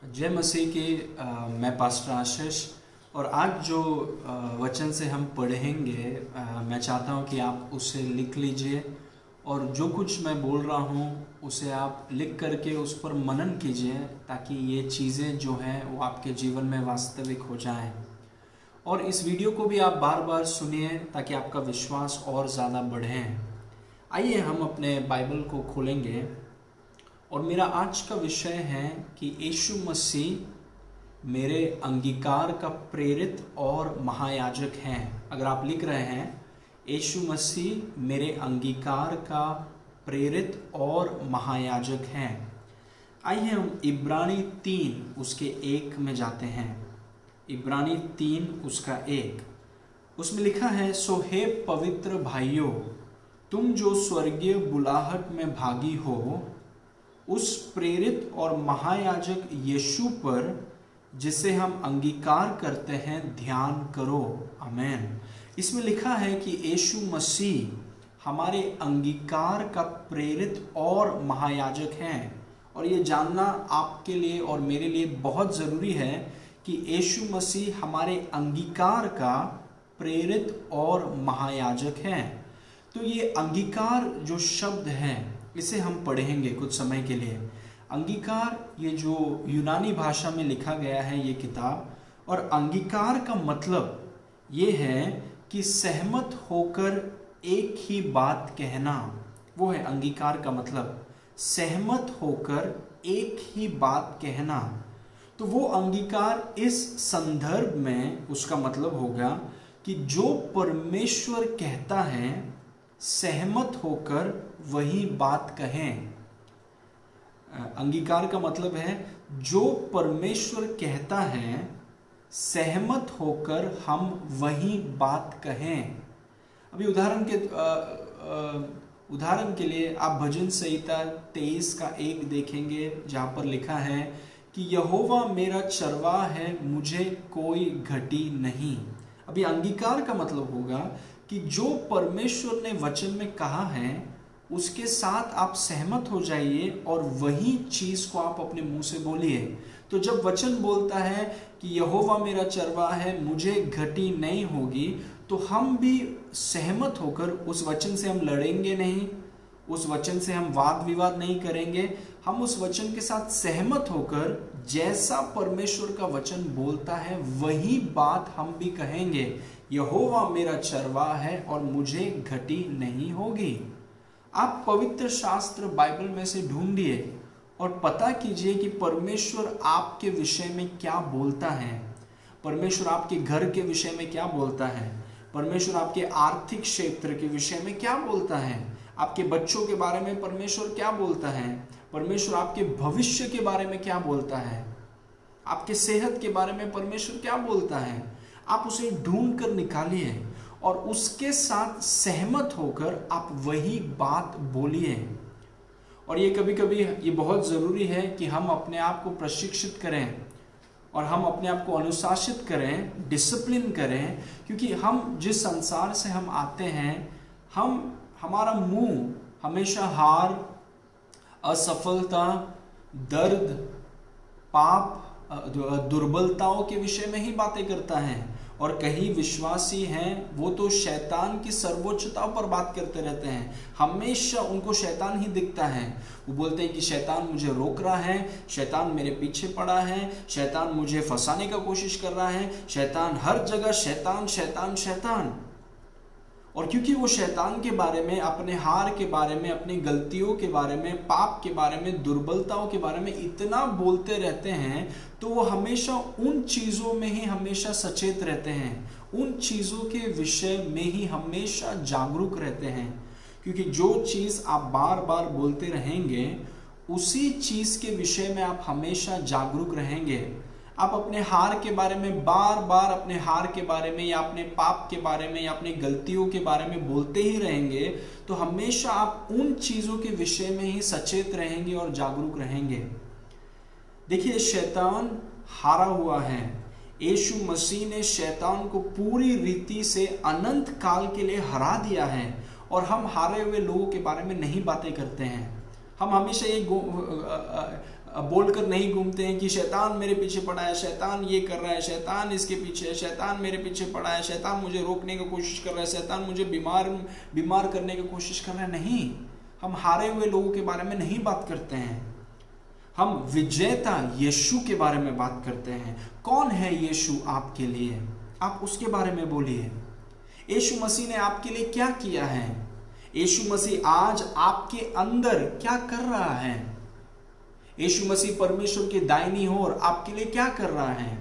जय मसीह की। मैं पास्टर आशीष और आज जो वचन से हम पढ़ेंगे, मैं चाहता हूं कि आप उसे लिख लीजिए और जो कुछ मैं बोल रहा हूं उसे आप लिख करके उस पर मनन कीजिए ताकि ये चीज़ें जो हैं वो आपके जीवन में वास्तविक हो जाएं। और इस वीडियो को भी आप बार बार सुनिए ताकि आपका विश्वास और ज़्यादा बढ़े। आइए हम अपने बाइबल को खोलेंगे और मेरा आज का विषय है कि यीशु मसीह मेरे अंगीकार का प्रेरित और महायाजक हैं। अगर आप लिख रहे हैं यीशु मसीह मेरे अंगीकार का प्रेरित और महायाजक हैं। आइए हम इब्रानी 3 उसके 1 में जाते हैं। इब्रानी 3 उसका 1, उसमें लिखा है, सो हे पवित्र भाइयों, तुम जो स्वर्गीय बुलाहट में भागी हो, उस प्रेरित और महायाजक यीशु पर जिसे हम अंगीकार करते हैं ध्यान करो। आमेन। इसमें लिखा है कि यीशु मसीह हमारे अंगीकार का प्रेरित और महायाजक हैं। और ये जानना आपके लिए और मेरे लिए बहुत ज़रूरी है कि यीशु मसीह हमारे अंगीकार का प्रेरित और महायाजक हैं। तो ये अंगीकार जो शब्द है इसे हम पढ़ेंगे कुछ समय के लिए। अंगीकार ये जो यूनानी भाषा में लिखा गया है ये किताब, और अंगीकार का मतलब ये है कि सहमत होकर एक ही बात कहना, वो है अंगीकार का मतलब, सहमत होकर एक ही बात कहना। तो वो अंगीकार इस संदर्भ में उसका मतलब होगा कि जो परमेश्वर कहता है सहमत होकर वही बात कहें। अंगीकार का मतलब है जो परमेश्वर कहता है सहमत होकर हम वही बात कहें। अभी उदाहरण के लिए आप भजन संहिता 23 का 1 देखेंगे, जहां पर लिखा है कि यहोवा मेरा चरवाहा है, मुझे कोई घटी नहीं। अभी अंगीकार का मतलब होगा कि जो परमेश्वर ने वचन में कहा है उसके साथ आप सहमत हो जाइए और वही चीज को आप अपने मुंह से बोलिए। तो जब वचन बोलता है कि यहोवा मेरा चरवाहा है, मुझे घटी नहीं होगी, तो हम भी सहमत होकर उस वचन से हम लड़ेंगे नहीं, उस वचन से हम वाद विवाद नहीं करेंगे। हम उस वचन के साथ सहमत होकर जैसा परमेश्वर का वचन बोलता है वही बात हम भी कहेंगे। यहोवा मेरा चरवाहा है और मुझे घटी नहीं होगी। आप पवित्र शास्त्र बाइबल में से ढूंढिए और पता कीजिए कि परमेश्वर आपके विषय में क्या बोलता है। परमेश्वर आपके घर के विषय में क्या बोलता है, परमेश्वर आपके आर्थिक क्षेत्र के विषय में क्या बोलता है, आपके बच्चों के बारे में परमेश्वर क्या बोलता है, परमेश्वर आपके भविष्य के बारे में क्या बोलता है, आपके सेहत के बारे में परमेश्वर क्या बोलता है। आप उसे ढूंढ कर निकालिए और उसके साथ सहमत होकर आप वही बात बोलिए। और ये कभी कभी ये बहुत ज़रूरी है कि हम अपने आप को प्रशिक्षित करें और हम अपने आप को अनुशासित करें, डिसिप्लिन करें, क्योंकि हम जिस संसार से हम आते हैं, हमारा मुंह हमेशा हार, असफलता, दर्द, पाप, दुर्बलताओं के विषय में ही बातें करता है। और कई विश्वासी हैं वो तो शैतान की सर्वोच्चता पर बात करते रहते हैं, हमेशा उनको शैतान ही दिखता है। वो बोलते हैं कि शैतान मुझे रोक रहा है, शैतान मेरे पीछे पड़ा है, शैतान मुझे फंसाने का कोशिश कर रहा है, शैतान हर जगह, शैतान शैतान शैतान। और क्योंकि वो शैतान के बारे में, अपने हार के बारे में, अपनी गलतियों के बारे में, पाप के बारे में, दुर्बलताओं के बारे में इतना बोलते रहते हैं, तो वो हमेशा उन चीज़ों में ही हमेशा सचेत रहते हैं, उन चीज़ों के विषय में ही हमेशा जागरूक रहते हैं। क्योंकि जो चीज़ आप बार बार बोलते रहेंगे उसी चीज़ के विषय में आप हमेशा जागरूक रहेंगे। आप अपने हार के बारे में बार बार, अपने हार के बारे में या अपने पाप के बारे में या अपनी गलतियों के बारे में बोलते ही रहेंगे, तो हमेशा आप उन चीज़ों के विषय में ही सचेत रहेंगे और जागरूक रहेंगे। देखिए, शैतान हारा हुआ है। यीशु मसीह ने शैतान को पूरी रीति से अनंत काल के लिए हरा दिया है और हम हारे हुए लोगों के बारे में नहीं बातें करते हैं। हम हमेशा ये बोलकर नहीं घूमते हैं कि शैतान मेरे पीछे पड़ा है, शैतान ये कर रहा है, शैतान इसके पीछे है, शैतान मेरे पीछे पड़ा है, शैतान मुझे रोकने की कोशिश कर रहा है, शैतान मुझे बीमार करने की कोशिश कर रहा है। नहीं, हम हारे हुए लोगों के बारे में नहीं बात करते हैं, हम विजेता यीशु के बारे में बात करते हैं। कौन है यीशु आपके लिए? आप उसके बारे में बोलिए। यीशु मसीह ने आपके लिए क्या किया है? यीशु मसीह आज आपके अंदर क्या कर रहा है? यीशु मसीह परमेश्वर के दाहिनी ओर आपके लिए क्या कर रहा है?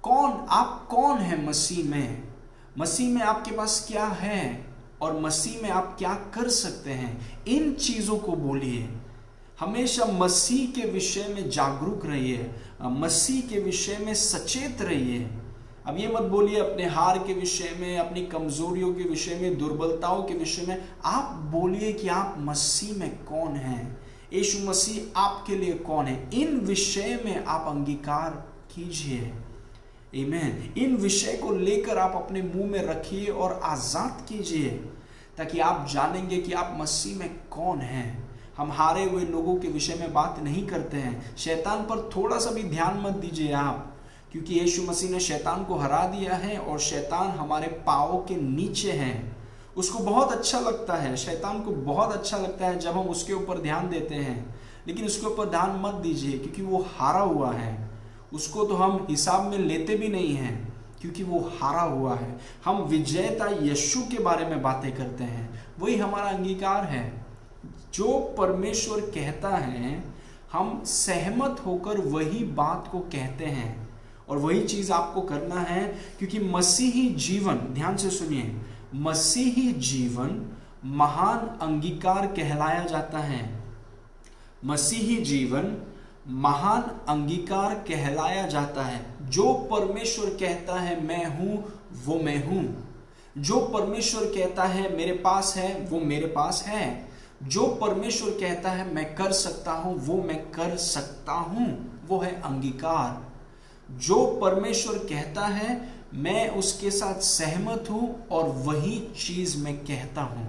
आप कौन है मसीह में? मसीह में आपके पास क्या है और मसीह में आप क्या कर सकते हैं? इन चीजों को बोलिए। हमेशा मसीह के विषय में जागरूक रहिए, मसीह के विषय में सचेत रहिए। अब ये मत बोलिए अपने हार के विषय में, अपनी कमजोरियों के विषय में, दुर्बलताओं के विषय में। आप बोलिए कि आप मसीह में कौन हैं, यीशु मसीह आपके लिए कौन है। इन विषय में आप अंगीकार कीजिए। आमीन। इन विषय को लेकर आप अपने मुंह में रखिए और आजाद कीजिए, ताकि आप जानेंगे कि आप मसीह में कौन हैं। हम हारे हुए लोगों के विषय में बात नहीं करते हैं। शैतान पर थोड़ा सा भी ध्यान मत दीजिए आप, क्योंकि यीशु मसीह ने शैतान को हरा दिया है और शैतान हमारे पाँवों के नीचे है। उसको बहुत अच्छा लगता है, शैतान को बहुत अच्छा लगता है जब हम उसके ऊपर ध्यान देते हैं, लेकिन उसके ऊपर ध्यान मत दीजिए, क्योंकि वो हारा हुआ है। उसको तो हम हिसाब में लेते भी नहीं हैं, क्योंकि वो हारा हुआ है। हम विजेता यीशु के बारे में बातें करते हैं, वही हमारा अंगीकार है। जो परमेश्वर कहता है हम सहमत होकर वही बात को कहते हैं, और वही चीज आपको करना है, क्योंकि मसीही जीवन, ध्यान से सुनिए, मसीही जीवन महान अंगीकार कहलाया जाता है। मसीही जीवन महान अंगीकार कहलाया जाता है। जो परमेश्वर कहता है मैं हूं, वो मैं हूं। जो परमेश्वर कहता है मेरे पास है, वो मेरे पास है। जो परमेश्वर कहता है मैं कर सकता हूं, वो मैं कर सकता हूं। वो है अंगीकार। जो परमेश्वर कहता है मैं उसके साथ सहमत हूं और वही चीज मैं कहता हूं।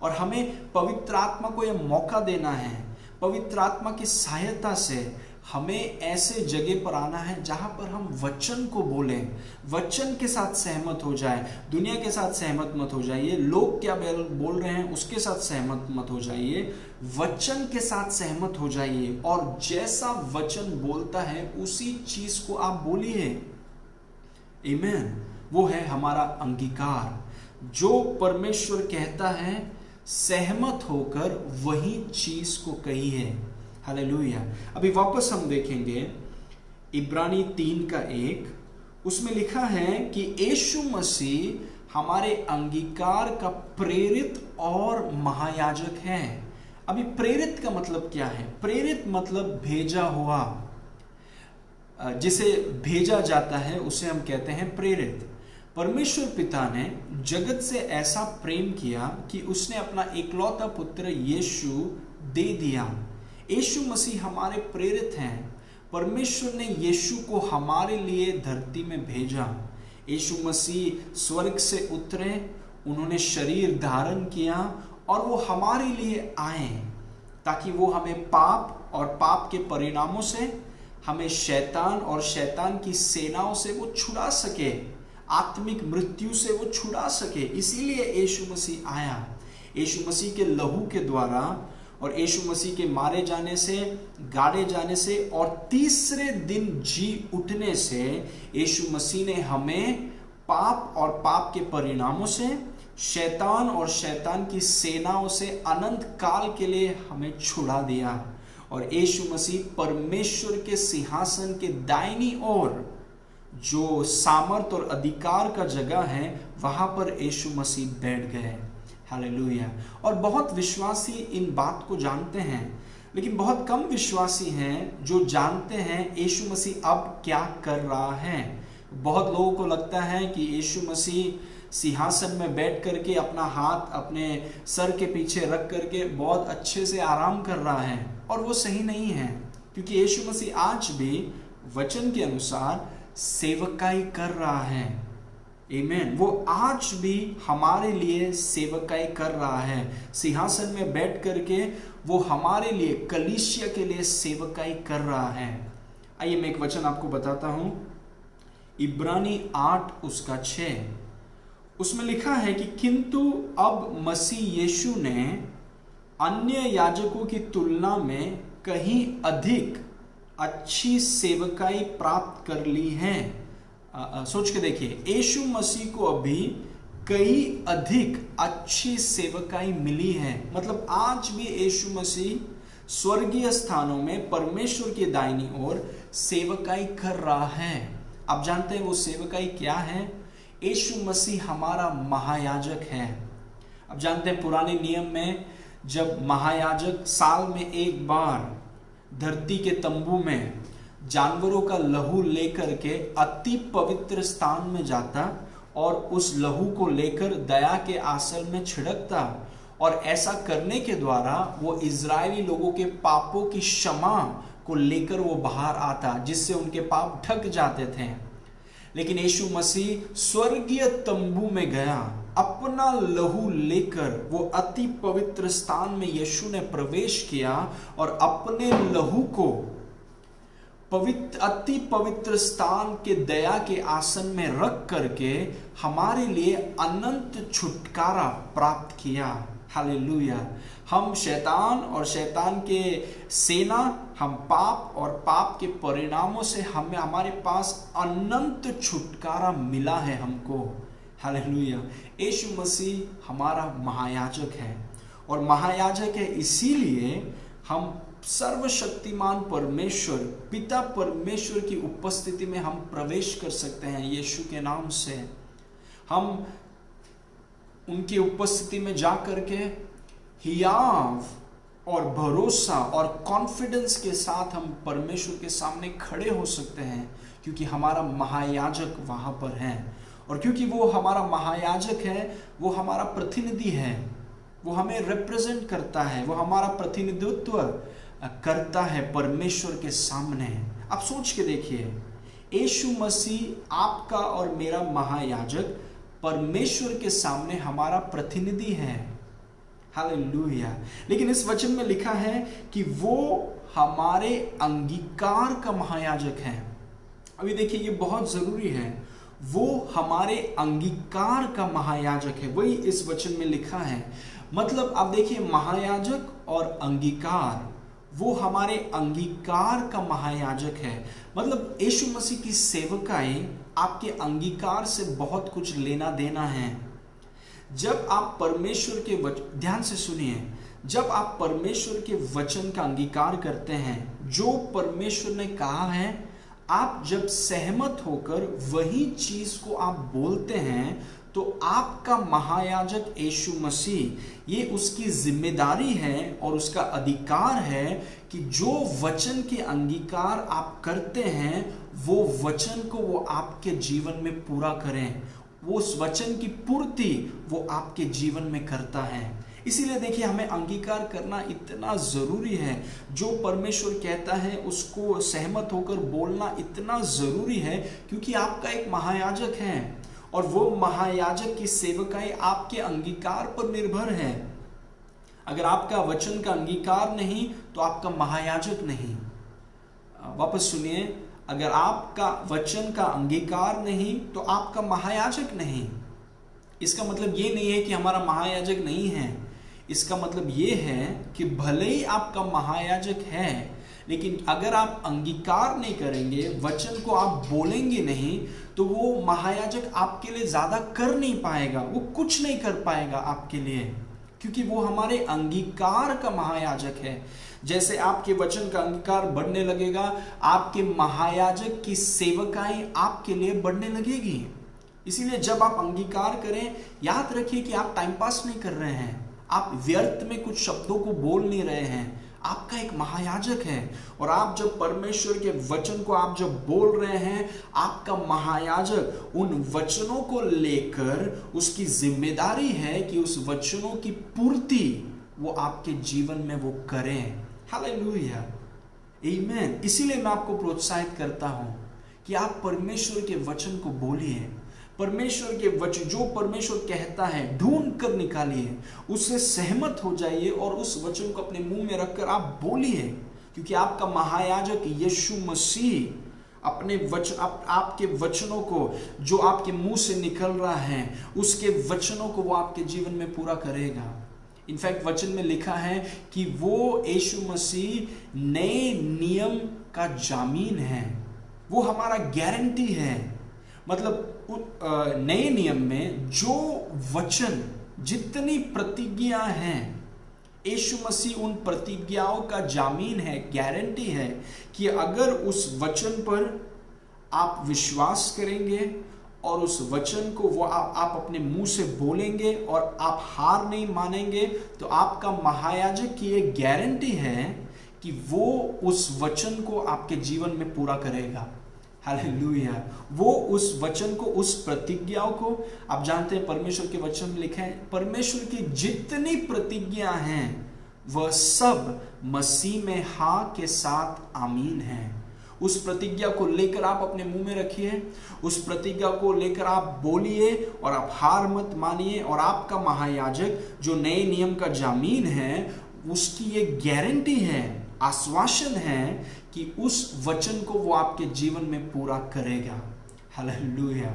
और हमें पवित्र आत्मा को यह मौका देना है, पवित्र आत्मा की सहायता से हमें ऐसे जगह पर आना है जहां पर हम वचन को बोलें, वचन के साथ सहमत हो जाए। दुनिया के साथ सहमत मत हो जाइए, लोग क्या बोल रहे हैं उसके साथ सहमत मत हो जाइए, वचन के साथ सहमत हो जाइए। और जैसा वचन बोलता है उसी चीज को आप बोलिए। आमीन। वो है हमारा अंगीकार। जो परमेश्वर कहता है सहमत होकर वही चीज को कहिए। हालेलुया। अभी वापस हम देखेंगे इब्रानी 3:1, उसमें लिखा है कि यीशु मसीह हमारे अंगीकार का प्रेरित और महायाजक है। अभी प्रेरित का मतलब क्या है? प्रेरित मतलब भेजा हुआ, जिसे भेजा जाता है उसे हम कहते हैं प्रेरित। परमेश्वर पिता ने जगत से ऐसा प्रेम किया कि उसने अपना इकलौता पुत्र यीशु दे दिया। यीशु मसीह हमारे प्रेरित हैं। परमेश्वर ने यीशु को हमारे लिए धरती में भेजा। यीशु मसीह स्वर्ग से उतरे, उन्होंने शरीर धारण किया और वो हमारे लिए आए, ताकि वो हमें पाप और पाप के परिणामों से, हमें शैतान और शैतान की सेनाओं से वो छुड़ा सके, आत्मिक मृत्यु से वो छुड़ा सके। इसीलिए यीशु मसीह आया। यीशु मसीह के लहू के द्वारा और यीशु मसीह के मारे जाने से, गाड़े जाने से और तीसरे दिन जी उठने से यीशु मसीह ने हमें पाप और पाप के परिणामों से, शैतान और शैतान की सेनाओं से अनंत काल के लिए हमें छुड़ा दिया। और यीशु मसीह परमेश्वर के सिंहासन के दाहिनी ओर, जो सामर्थ और अधिकार का जगह है, वहां पर यीशु मसीह बैठ गए। हालेलुया। और बहुत विश्वासी इन बात को जानते हैं, लेकिन बहुत कम विश्वासी हैं जो जानते हैं यीशु मसीह अब क्या कर रहा है। बहुत लोगों को लगता है कि यीशु मसीह सिंहासन में बैठ करके अपना हाथ अपने सर के पीछे रख करके बहुत अच्छे से आराम कर रहा है, और वो सही नहीं है, क्योंकि यीशु मसीह आज भी वचन के अनुसार सेवकाई कर रहा है। आमीन। वो आज भी हमारे लिए सेवकाई कर रहा है। सिंहासन में बैठ करके वो हमारे लिए, कलीसिया के लिए सेवकाई कर रहा है। आइए मैं एक वचन आपको बताता हूं, इब्रानी 8 उसका 6, उसमें लिखा है कि किंतु अब मसीह यीशु ने अन्य याजकों की तुलना में कहीं अधिक अच्छी सेवकाई प्राप्त कर ली है। सोच के देखिए, यीशु मसीह को अभी कई अधिक अच्छी सेवकाई मिली है। मतलब आज भी यीशु मसीह स्वर्गीय स्थानों में परमेश्वर की दाहिनी ओर सेवकाई कर रहा है। आप जानते हैं वो सेवकाई क्या है? यीशु मसीह हमारा महायाजक है। आप जानते हैं पुराने नियम में जब महायाजक साल में एक बार धरती के तंबू में जानवरों का लहू लेकर के अति पवित्र स्थान में जाता और उस लहू को लेकर दया के आसन में छिड़कता, और ऐसा करने के द्वारा वो इजरायली लोगों के पापों की क्षमा को लेकर वो बाहर आता, जिससे उनके पाप ढक जाते थे। लेकिन यीशु मसीह स्वर्गीय तंबू में गया, अपना लहू लेकर वो अति पवित्र स्थान में यीशु ने प्रवेश किया और अपने लहू को अति पवित्र स्थान के दया के आसन में रख करके हमारे लिए अनंत छुटकारा प्राप्त किया। हालेलुया। हम शैतान और शैतान के सेना, हम पाप और पाप के परिणामों से हमारे पास अनंत छुटकारा मिला है हमको। हालेलुया। यीशु मसीह हमारा महायाजक है, और महायाजक है इसीलिए हम सर्वशक्तिमान परमेश्वर पिता परमेश्वर की उपस्थिति में हम प्रवेश कर सकते हैं। यीशु के नाम से हम उनकी उपस्थिति में जा करके हियाव और भरोसा और कॉन्फिडेंस के साथ हम परमेश्वर के सामने खड़े हो सकते हैं, क्योंकि हमारा महायाजक वहां पर है। और क्योंकि वो हमारा महायाजक है, वो हमारा प्रतिनिधि है, वो हमें रिप्रेजेंट करता है, वो हमारा प्रतिनिधित्व करता है परमेश्वर के सामने। आप सोच के देखिए, यीशु मसीह आपका और मेरा महायाजक परमेश्वर के सामने हमारा प्रतिनिधि है। हालेलुया। लेकिन इस वचन में लिखा है कि वो हमारे अंगीकार का महायाजक है। अभी देखिए, ये बहुत जरूरी है, वो हमारे अंगीकार का महायाजक है, वही इस वचन में लिखा है। मतलब आप देखिए, महायाजक और अंगीकार, वो हमारे अंगीकार का महायाजक है। मतलब यीशु मसीह की सेवकाई आपके अंगीकार से बहुत कुछ लेना देना है। जब आप परमेश्वर के ध्यान से सुनिए, जब आप परमेश्वर के वचन का अंगीकार करते हैं, जो परमेश्वर ने कहा है, आप जब सहमत होकर वही चीज को आप बोलते हैं, तो आपका महायाजक यीशु मसीह, ये उसकी जिम्मेदारी है और उसका अधिकार है कि जो वचन के अंगीकार आप करते हैं, वो वचन को वो आपके जीवन में पूरा करें, वो उस वचन की पूर्ति वो आपके जीवन में करता है। इसीलिए देखिए, हमें अंगीकार करना इतना जरूरी है। जो परमेश्वर कहता है उसको सहमत होकर बोलना इतना जरूरी है, क्योंकि आपका एक महायाजक है और वो महायाजक की सेवकाई आपके अंगीकार पर निर्भर है। अगर आपका वचन का अंगीकार नहीं तो आपका महायाजक नहीं। वापस सुनिए, अगर आपका वचन का अंगीकार नहीं तो आपका महायाजक नहीं। इसका मतलब ये नहीं है कि हमारा महायाजक नहीं है। इसका मतलब ये है कि भले ही आपका महायाजक है, लेकिन अगर आप अंगीकार नहीं करेंगे, वचन को आप बोलेंगे नहीं, तो वो महायाजक आपके लिए ज्यादा कर नहीं पाएगा, वो कुछ नहीं कर पाएगा आपके लिए, क्योंकि वो हमारे अंगीकार का महायाजक है। जैसे आपके वचन का अंगीकार बढ़ने लगेगा, आपके महायाजक की सेवकाई आपके लिए बढ़ने लगेगी। इसीलिए जब आप अंगीकार करें, याद रखिए कि आप टाइम पास नहीं कर रहे हैं, आप व्यर्थ में कुछ शब्दों को बोल नहीं रहे हैं। आपका एक महायाजक है, और आप जब परमेश्वर के वचन को आप जब बोल रहे हैं, आपका महायाजक उन वचनों को लेकर उसकी जिम्मेदारी है कि उस वचनों की पूर्ति वो आपके जीवन में वो करें। हालेलुया, आमीन। इसीलिए मैं आपको प्रोत्साहित करता हूं कि आप परमेश्वर के वचन को बोलिए, परमेश्वर के वचन, जो परमेश्वर कहता है ढूंढ कर निकालिए, उससे सहमत हो जाइए और उस वचन को अपने मुंह में रखकर आप बोलिए, क्योंकि आपका महायाजक यीशु मसीह अपने वचन, आपके वचनों को जो आपके मुंह से निकल रहा है, उसके वचनों को वो आपके जीवन में पूरा करेगा। इनफैक्ट वचन में लिखा है कि वो यीशु मसीह नए नियम का जामीन है, वो हमारा गारंटी है। मतलब नए नियम में जो वचन, जितनी प्रतिज्ञा हैं, यीशु मसीह उन प्रतिज्ञाओं का जामीन है, गारंटी है कि अगर उस वचन पर आप विश्वास करेंगे और उस वचन को वो आप अपने मुंह से बोलेंगे और आप हार नहीं मानेंगे, तो आपका महायाजक की एक गारंटी है कि वो उस वचन को आपके जीवन में पूरा करेगा। हालेलुया। वो उस वचन को, उस प्रतिज्ञाओं को, आप जानते हैं परमेश्वर के वचन में लिखा है, परमेश्वर की जितनी प्रतिज्ञा हैं वह सब मसीह में हाँ के साथ आमीन है। उस प्रतिज्ञा को लेकर आप अपने मुंह में रखिए, उस प्रतिज्ञा को लेकर आप बोलिए और आप हार मत मानिए। और आपका महायाजक जो नए नियम का जामीन है, उसकी ये गारंटी है, आश्वासन है कि उस वचन को वो आपके जीवन में पूरा करेगा। हालेलुया।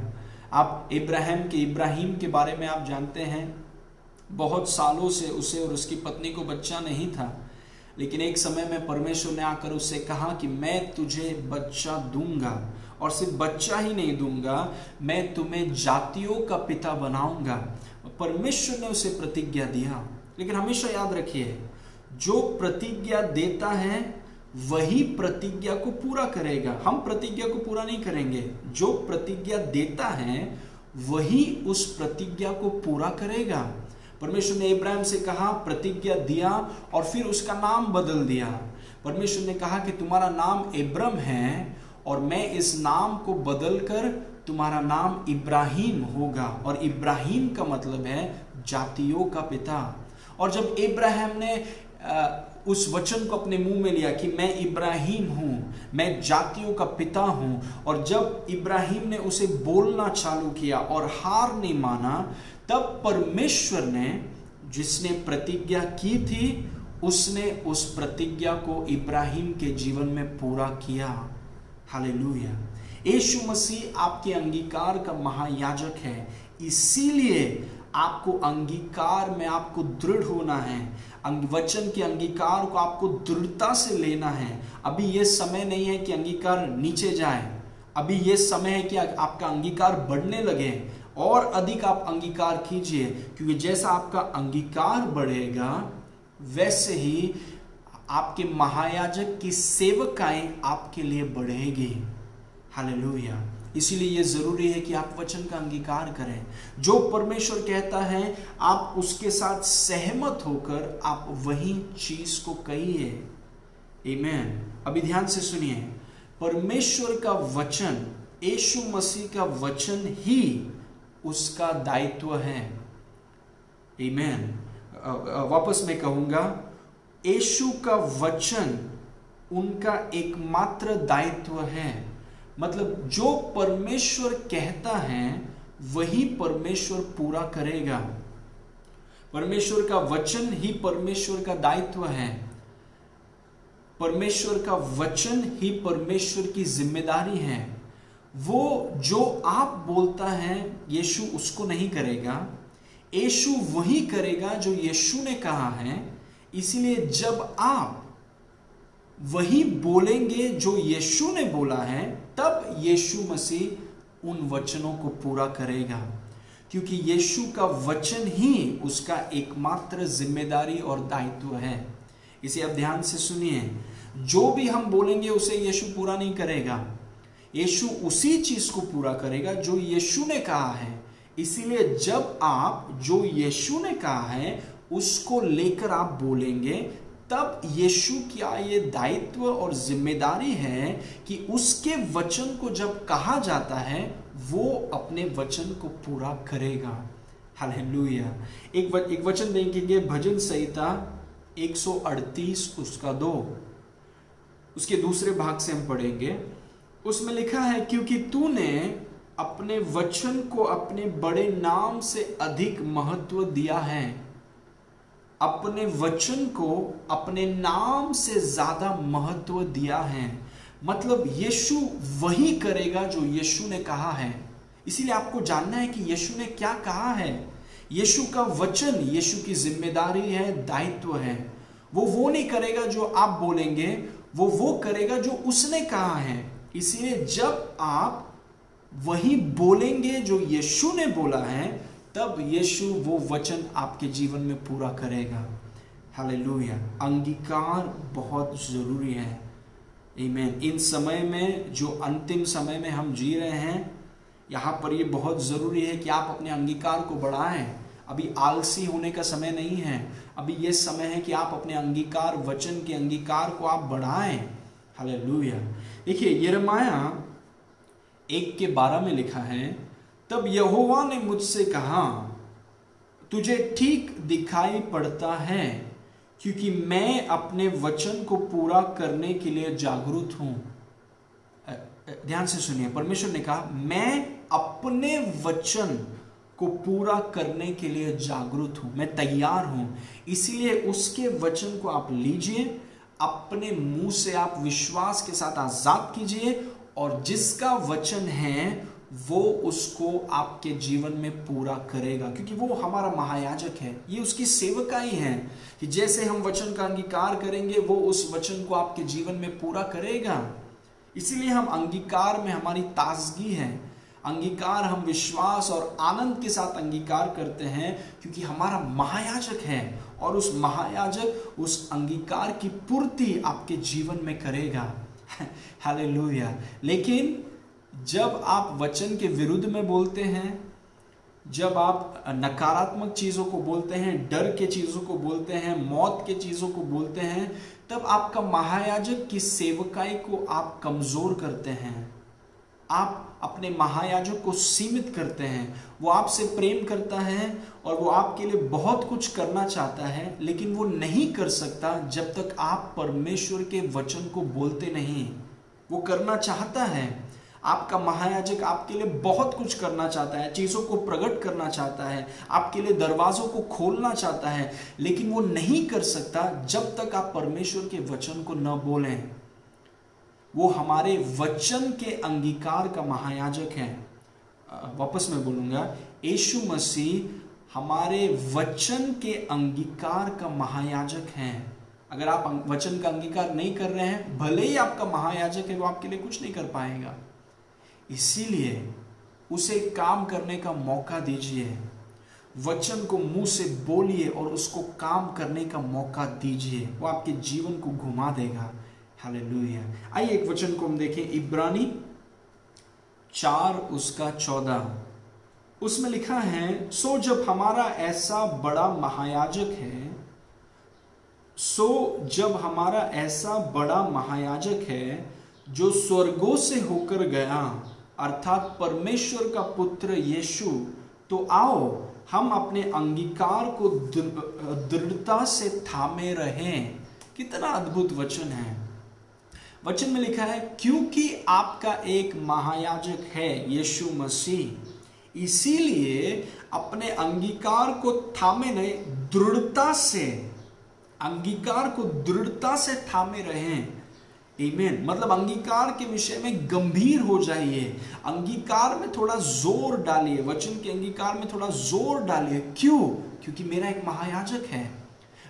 आप इब्राहिम के बारे में आप जानते हैं, बहुत सालों से उसे और उसकी पत्नी को बच्चा नहीं था, लेकिन एक समय में परमेश्वर ने आकर उससे कहा कि मैं तुझे बच्चा दूंगा, और सिर्फ बच्चा ही नहीं दूंगा, मैं तुम्हें जातियों का पिता बनाऊंगा। परमेश्वर ने उसे प्रतिज्ञा दिया। लेकिन हमेशा याद रखिए, जो प्रतिज्ञा देता है वही प्रतिज्ञा को पूरा करेगा। हम प्रतिज्ञा को पूरा नहीं करेंगे, जो प्रतिज्ञा देता है वही उस प्रतिज्ञा को पूरा करेगा। परमेश्वर ने इब्राहिम से कहा, प्रतिज्ञा दिया और फिर उसका नाम बदल दिया। परमेश्वर ने कहा कि तुम्हारा नाम इब्राहिम है और मैं इस नाम को बदलकर तुम्हारा नाम इब्राहिम होगा, और इब्राहिम का मतलब है जातियों का पिता। और जब इब्राहिम ने उस वचन को अपने मुंह में लिया कि मैं इब्राहिम हूं, मैं जातियों का पिता हूं, और जब इब्राहिम ने उसे बोलना चालू किया और हार नहीं माना, तब परमेश्वर ने, जिसने प्रतिज्ञा की थी, उसने उस प्रतिज्ञा को इब्राहिम के जीवन में पूरा किया। हालेलुया। यीशु मसीह आपके अंगीकार का महायाजक है, इसीलिए आपको अंगीकार में आपको दृढ़ होना है। वचन के अंगीकार को आपको दृढ़ता से लेना है। अभी ये समय नहीं है कि अंगीकार नीचे जाए, अभी ये समय है कि आपका अंगीकार बढ़ने लगे, और अधिक आप अंगीकार कीजिए, क्योंकि जैसा आपका अंगीकार बढ़ेगा वैसे ही आपके महायाजक की सेवकाएं आपके लिए बढ़ेगी। हालेलुया। इसीलिए ये जरूरी है कि आप वचन का अंगीकार करें। जो परमेश्वर कहता है आप उसके साथ सहमत होकर आप वही चीज को कहिए। आमीन। अभी ध्यान से सुनिए, परमेश्वर का वचन, यीशु मसीह का वचन ही उसका दायित्व है। आमीन। वापस मैं कहूंगा, यीशु का वचन उनका एकमात्र दायित्व है। मतलब जो परमेश्वर कहता है वही परमेश्वर पूरा करेगा। परमेश्वर का वचन ही परमेश्वर का दायित्व है। परमेश्वर का वचन ही परमेश्वर की जिम्मेदारी है। वो जो आप बोलता है यीशु उसको नहीं करेगा, यीशु वही करेगा जो यीशु ने कहा है। इसीलिए जब आप वही बोलेंगे जो यीशु ने बोला है, तब यीशु मसीह उन वचनों को पूरा करेगा, क्योंकि यीशु का वचन ही उसका एकमात्र जिम्मेदारी और दायित्व है। इसे अब ध्यान से सुनिए, जो भी हम बोलेंगे उसे यीशु पूरा नहीं करेगा, यीशु उसी चीज को पूरा करेगा जो यीशु ने कहा है। इसीलिए जब आप जो यीशु ने कहा है उसको लेकर आप बोलेंगे, तब यीशु का ये दायित्व और जिम्मेदारी है कि उसके वचन को जब कहा जाता है वो अपने वचन को पूरा करेगा। हालेलुया। एक वचन देखेंगे, भजन संहिता 138 उसका 2, उसके दूसरे भाग से हम पढ़ेंगे। उसमें लिखा है, क्योंकि तूने अपने वचन को अपने बड़े नाम से अधिक महत्व दिया है। अपने वचन को अपने नाम से ज्यादा महत्व दिया है। मतलब यीशु वही करेगा जो यीशु ने कहा है। इसीलिए आपको जानना है कि यीशु ने क्या कहा है। यीशु का वचन यीशु की जिम्मेदारी है, दायित्व है। वो नहीं करेगा जो आप बोलेंगे, वो करेगा जो उसने कहा है। इसीलिए जब आप वही बोलेंगे जो यीशु ने बोला है, तब यीशु वो वचन आपके जीवन में पूरा करेगा। हालेलुया। अंगीकार बहुत जरूरी है। आमीन। इन समय में, जो अंतिम समय में हम जी रहे हैं, यहाँ पर ये बहुत जरूरी है कि आप अपने अंगीकार को बढ़ाएं। अभी आलसी होने का समय नहीं है। अभी ये समय है कि आप अपने अंगीकार, वचन के अंगीकार को आप बढ़ाएं। हालेलुया। देखिए यिर्मयाह 1:12 में लिखा है, तब यहोवा ने मुझसे कहा, तुझे ठीक दिखाई पड़ता है, क्योंकि मैं अपने वचन को पूरा करने के लिए जागरूक हूं। ध्यान से सुनिए, परमेश्वर ने कहा, मैं अपने वचन को पूरा करने के लिए जागरूक हूं, मैं तैयार हूं। इसीलिए उसके वचन को आप लीजिए, अपने मुंह से आप विश्वास के साथ आजाद कीजिए, और जिसका वचन है वो उसको आपके जीवन में पूरा करेगा, क्योंकि वो हमारा महायाजक है। ये उसकी सेवकाई है कि जैसे हम वचन का अंगीकार करेंगे, वो उस वचन को आपके जीवन में पूरा करेगा। इसीलिए हम अंगीकार में हमारी ताजगी है। अंगीकार हम विश्वास और आनंद के साथ अंगीकार करते हैं, क्योंकि हमारा महायाजक है, और उस महायाजक उस अंगीकार की पूर्ति आपके जीवन में करेगा। हालेलुया। लेकिन जब आप वचन के विरुद्ध में बोलते हैं, जब आप नकारात्मक चीजों को बोलते हैं, डर के चीजों को बोलते हैं, मौत के चीजों को बोलते हैं, तब आपका महायाजक की सेवकाई को आप कमजोर करते हैं। आप अपने महायाजक को सीमित करते हैं। वो आपसे प्रेम करता है और वो आपके लिए बहुत कुछ करना चाहता है, लेकिन वो नहीं कर सकता जब तक आप परमेश्वर के वचन को बोलते नहीं। वो करना चाहता है, आपका महायाजक आपके लिए बहुत कुछ करना चाहता है, चीजों को प्रकट करना चाहता है, आपके लिए दरवाजों को खोलना चाहता है, लेकिन वो नहीं कर सकता जब तक आप परमेश्वर के वचन को न बोलें। वो हमारे वचन के अंगीकार का महायाजक है। वापस मैं बोलूंगा, यीशु मसीह हमारे वचन के अंगीकार का महायाजक है। अगर आप वचन का अंगीकार नहीं कर रहे हैं, भले ही आपका महायाजक है, वो आपके लिए कुछ नहीं कर पाएगा। इसीलिए उसे काम करने का मौका दीजिए। वचन को मुंह से बोलिए और उसको काम करने का मौका दीजिए। वो आपके जीवन को घुमा देगा। हालेलुया। आइए एक वचन को हम देखें, इब्रानी 4:14। उसमें लिखा है, सो जब हमारा ऐसा बड़ा महायाजक है जो स्वर्गों से होकर गया, अर्थात परमेश्वर का पुत्र यीशु, तो आओ हम अपने अंगीकार को दृढ़ता से थामे रहें। कितना अद्भुत वचन है। वचन में लिखा है, क्योंकि आपका एक महायाजक है यीशु मसीह, इसीलिए अपने अंगीकार को थामे नहीं, दृढ़ता से, अंगीकार को दृढ़ता से थामे रहें। आमीन। मतलब अंगीकार के विषय में गंभीर हो जाइए, अंगीकार में थोड़ा जोर डालिए, वचन के अंगीकार में थोड़ा जोर डालिए। क्यों? क्योंकि मेरा एक महायाजक है।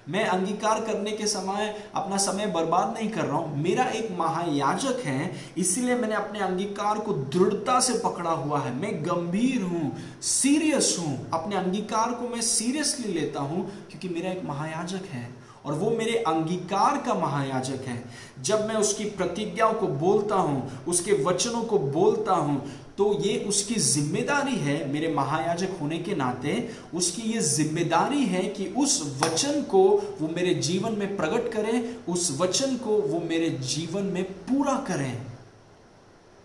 मैं अंगीकार करने के समय अपना समय बर्बाद नहीं कर रहा हूं, मेरा एक महायाजक है, इसीलिए मैंने अपने अंगीकार को दृढ़ता से पकड़ा हुआ है। मैं गंभीर हूं, सीरियस हूं, अपने अंगीकार को मैं सीरियसली लेता हूं, क्योंकि मेरा एक महायाजक है और वो मेरे अंगीकार का महायाजक है। जब मैं उसकी प्रतिज्ञाओं को बोलता हूं, उसके वचनों को बोलता हूं, तो ये उसकी जिम्मेदारी है। मेरे महायाजक होने के नाते उसकी ये जिम्मेदारी है कि उस वचन को वो मेरे जीवन में प्रकट करें, उस वचन को वो मेरे जीवन में पूरा करें।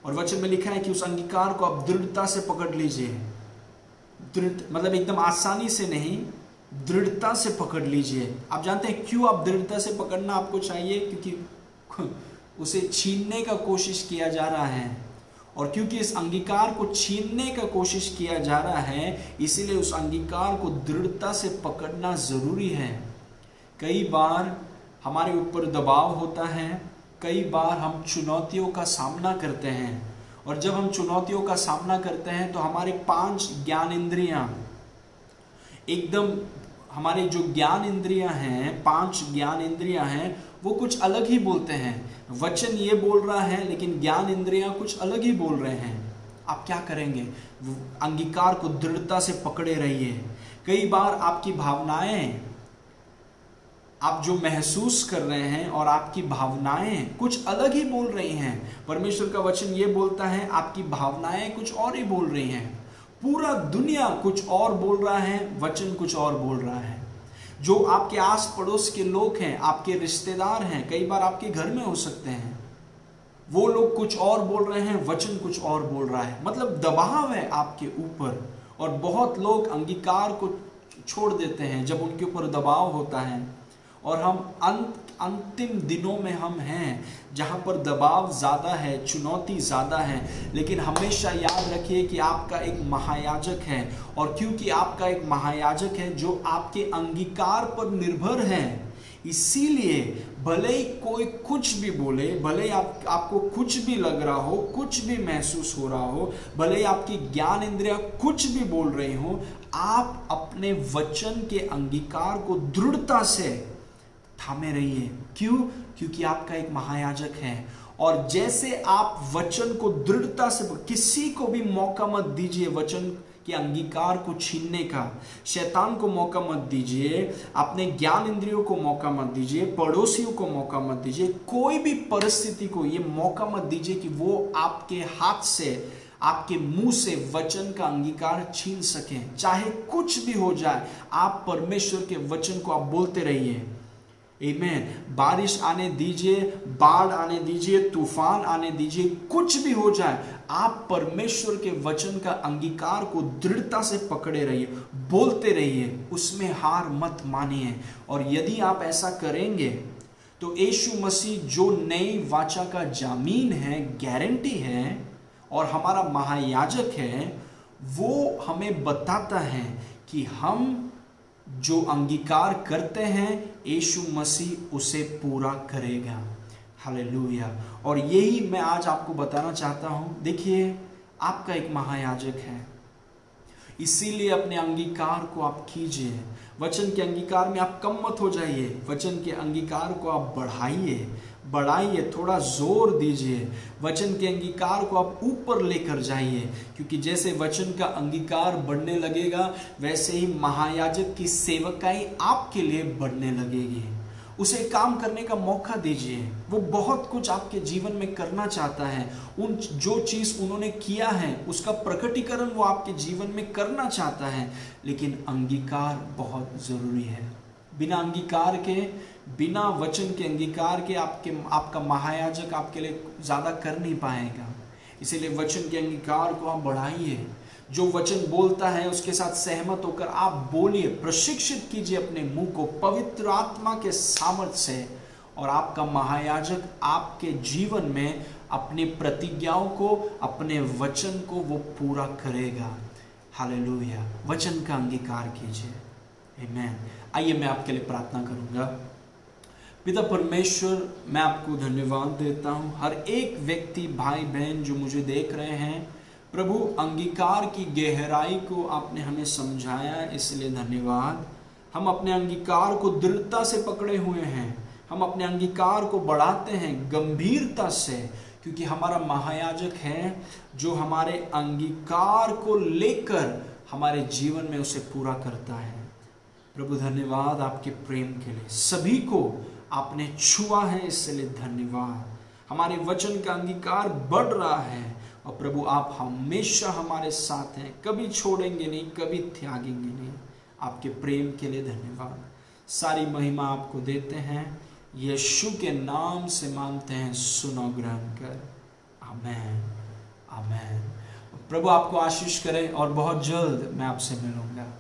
और वचन में लिखा है कि उस अंगीकार को आप दृढ़ता से पकड़ लीजिए। दृढ़ मतलब एकदम आसानी से नहीं, दृढ़ता से पकड़ लीजिए। आप जानते हैं क्यों आप दृढ़ता से पकड़ना आपको चाहिए? क्योंकि उसे छीनने का कोशिश किया जा रहा है और क्योंकि इस अंगीकार को छीनने का कोशिश किया जा रहा है, इसीलिए उस अंगीकार को दृढ़ता से पकड़ना जरूरी है। कई बार हमारे ऊपर दबाव होता है, कई बार हम चुनौतियों का सामना करते हैं, और जब हम चुनौतियों का सामना करते हैं तो हमारे 5 ज्ञान इंद्रियां एकदम, हमारे जो ज्ञान इंद्रियां हैं, 5 ज्ञान इंद्रियां हैं, वो कुछ अलग ही बोलते हैं। वचन ये बोल रहा है लेकिन ज्ञान इंद्रियां कुछ अलग ही बोल रहे हैं। आप क्या करेंगे? अंगीकार को दृढ़ता से पकड़े रहिए। कई बार आपकी भावनाएं, आप जो महसूस कर रहे हैं और आपकी भावनाएं कुछ अलग ही बोल रही हैं। परमेश्वर का वचन ये बोलता है आपकी भावनाएं कुछ और ही बोल रही हैं। पूरा दुनिया कुछ और बोल रहा है, वचन कुछ और बोल रहा है। जो आपके आस पड़ोस के लोग हैं, आपके रिश्तेदार हैं, कई बार आपके घर में हो सकते हैं, वो लोग कुछ और बोल रहे हैं, वचन कुछ और बोल रहा है। मतलब दबाव है आपके ऊपर, और बहुत लोग अंगीकार को छोड़ देते हैं जब उनके ऊपर दबाव होता है। और हम अंतिम दिनों में हम हैं जहां पर दबाव ज्यादा है, चुनौती ज्यादा है। लेकिन हमेशा याद रखिए कि आपका एक महायाजक है, और क्योंकि आपका एक महायाजक है जो आपके अंगीकार पर निर्भर है, इसीलिए भले ही कोई कुछ भी बोले, भले ही आपको कुछ भी लग रहा हो, कुछ भी महसूस हो रहा हो, भले ही आपकी ज्ञान इंद्रियां कुछ भी बोल रही हो, आप अपने वचन के अंगीकार को दृढ़ता से थामे रहिए। क्यों? क्योंकि आपका एक महायाजक है। और जैसे आप वचन को दृढ़ता से, किसी को भी मौका मत दीजिए वचन के अंगीकार को छीनने का। शैतान को मौका मत दीजिए, अपने ज्ञान इंद्रियों को मौका मत दीजिए, पड़ोसियों को मौका मत दीजिए, कोई भी परिस्थिति को ये मौका मत दीजिए कि वो आपके हाथ से, आपके मुंह से वचन का अंगीकार छीन सके। चाहे कुछ भी हो जाए, आप परमेश्वर के वचन को आप बोलते रहिए। आमीन। बारिश आने दीजिए, बाढ़ आने दीजिए, तूफान आने दीजिए, कुछ भी हो जाए, आप परमेश्वर के वचन का अंगीकार को दृढ़ता से पकड़े रहिए, बोलते रहिए, उसमें हार मत मानिए। और यदि आप ऐसा करेंगे तो यीशु मसीह जो नई वाचा का जामीन है, गारंटी है, और हमारा महायाजक है, वो हमें बताता है कि हम जो अंगीकार करते हैं, यीशु मसीह उसे पूरा करेगा। हालेलुया। और यही मैं आज आपको बताना चाहता हूं। देखिए, आपका एक महायाजक है, इसीलिए अपने अंगीकार को आप कीजिए। वचन के अंगीकार में आप कम मत हो जाइए, वचन के अंगीकार को आप बढ़ाइए, थोड़ा जोर दीजिए। वचन के अंगीकार को आप ऊपर लेकर जाइए, क्योंकि जैसे वचन का अंगीकार बढ़ने लगेगा, वैसे ही महायाजक की सेवकाई आपके लिए बढ़ने लगेगी। उसे काम करने का मौका दीजिए। वो बहुत कुछ आपके जीवन में करना चाहता है। उन जो चीज उन्होंने किया है उसका प्रकटीकरण वो आपके जीवन में करना चाहता है, लेकिन अंगीकार बहुत जरूरी है। बिना अंगीकार के, बिना वचन के अंगीकार के आपका महायाजक आपके लिए ज्यादा कर नहीं पाएगा। इसीलिए वचन के अंगीकार को आप बढ़ाइए। जो वचन बोलता है उसके साथ सहमत होकर आप बोलिए, प्रशिक्षित कीजिए अपने मुंह को पवित्र आत्मा के सामर्थ्य से, और आपका महायाजक आपके जीवन में अपनी प्रतिज्ञाओं को, अपने वचन को वो पूरा करेगा। हालेलुया। वचन का अंगीकार कीजिए। आमीन। आइए मैं आपके लिए प्रार्थना करूंगा। पिता परमेश्वर, मैं आपको धन्यवाद देता हूं, हर एक व्यक्ति, भाई बहन जो मुझे देख रहे हैं, प्रभु अंगीकार की गहराई को आपने हमें समझाया, इसलिए धन्यवाद। हम अपने अंगीकार को दृढ़ता से पकड़े हुए हैं, हम अपने अंगीकार को बढ़ाते हैं गंभीरता से, क्योंकि हमारा महायाजक है जो हमारे अंगीकार को लेकर हमारे जीवन में उसे पूरा करता है। प्रभु धन्यवाद आपके प्रेम के लिए, सभी को आपने छुआ है, इसलिए धन्यवाद। हमारे वचन का अंगीकार बढ़ रहा है, और प्रभु आप हमेशा हमारे साथ हैं, कभी छोड़ेंगे नहीं, कभी त्यागेंगे नहीं। आपके प्रेम के लिए धन्यवाद। सारी महिमा आपको देते हैं, यीशु के नाम से मांगते हैं, सुनो ग्रहण कर। आमेन, आमेन। प्रभु आपको आशीष करे, और बहुत जल्द मैं आपसे मिलूंगा।